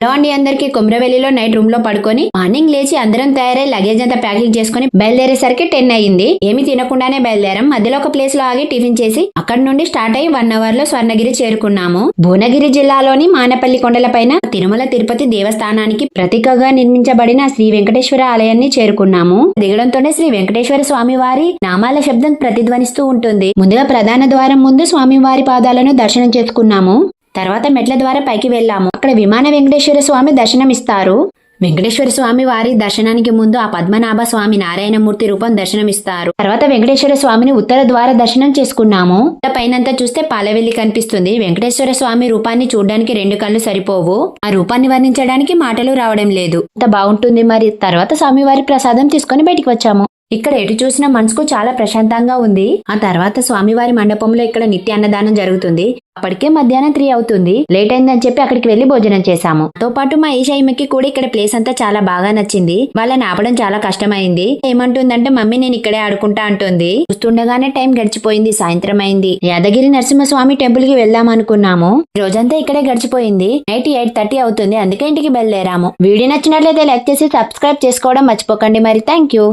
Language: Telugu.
హలో అండి, అందరికి కుమ్రవెల్లిలో నైట్ రూమ్ లో పడుకొని మార్నింగ్ లేచి అందరం తయారై లగేజ్ అంతా ప్యాకింగ్ చేసుకుని బయలుదేరేసరికి 10 అయ్యింది. ఏమి తినకుండానే బయలుదేరాం. మధ్యలో ఒక ప్లేస్ లో ఆగి టిఫిన్ చేసి అక్కడ నుండి స్టార్ట్ అయ్యి 1 అవర్ లో స్వర్ణగిరి చేరుకున్నాము. భువనగిరి జిల్లాలోని మానపల్లి కొండలపైన తిరుమల తిరుపతి దేవస్థానానికి ప్రతీకగా నిర్మించబడిన శ్రీ వెంకటేశ్వర ఆలయాన్ని చేరుకున్నాము. దిగడంతోనే శ్రీ వెంకటేశ్వర స్వామి వారి నామాల శబ్దం ప్రతిధ్వనిస్తూ ఉంటుంది. ముందుగా ప్రధాన ద్వారం ముందు స్వామివారి పాదాలను దర్శనం చేసుకున్నాము. తర్వాత మెట్ల ద్వారా పైకి వెళ్ళాము. అక్కడ విమాన వెంకటేశ్వర స్వామి దర్శనం ఇస్తారు. వెంకటేశ్వర స్వామి వారి దర్శనానికి ముందు ఆ పద్మనాభ స్వామి నారాయణమూర్తి రూపం దర్శనమిస్తారు. తర్వాత వెంకటేశ్వర స్వామిని ఉత్తర ద్వార దర్శనం చేసుకున్నాము. పైనంతా చూస్తే పాలవెల్లి కనిపిస్తుంది. వెంకటేశ్వర స్వామి రూపాన్ని చూడడానికి 2 కళ్ళు సరిపోవు. ఆ రూపాన్ని వర్ణించడానికి మాటలు రావడం లేదు. అంత బాగుంటుంది. మరి తర్వాత స్వామివారి ప్రసాదం తీసుకుని బయటికి వచ్చాము. ఇక్కడ ఎటు చూసినా మనసుకు చాలా ప్రశాంతంగా ఉంది. ఆ తర్వాత స్వామివారి మండపంలో ఇక్కడ నిత్య అన్నదానం జరుగుతుంది. అప్పటికే మధ్యాహ్నం 3 అవుతుంది. లేట్ అయిందని చెప్పి అక్కడికి వెళ్లి భోజనం చేశాము. తో పాటు మా ఈషాయిమకి కూడా ఇక్కడ ప్లేస్ అంతా చాలా బాగా నచ్చింది. వాళ్ళని ఆపడం చాలా కష్టమైంది. ఏమంటుందంటే మమ్మీ నేను ఇక్కడే ఆడుకుంటా అంటుంది. చూస్తుండగానే టైం గడిచిపోయింది. సాయంత్రం అయింది. యాదగిరి నరసింహస్వామి టెంపుల్ కి వెళ్దాం అనుకున్నాము. రోజంతా ఇక్కడే గడిచిపోయింది. నైట్ 8:30 అవుతుంది. అందుకే ఇంటికి బయలుదేరాము. వీడియో నచ్చినట్లయితే లైక్ చేసి సబ్స్క్రైబ్ చేసుకోవడం మర్చిపోకండి. మరి థ్యాంక్ యూ.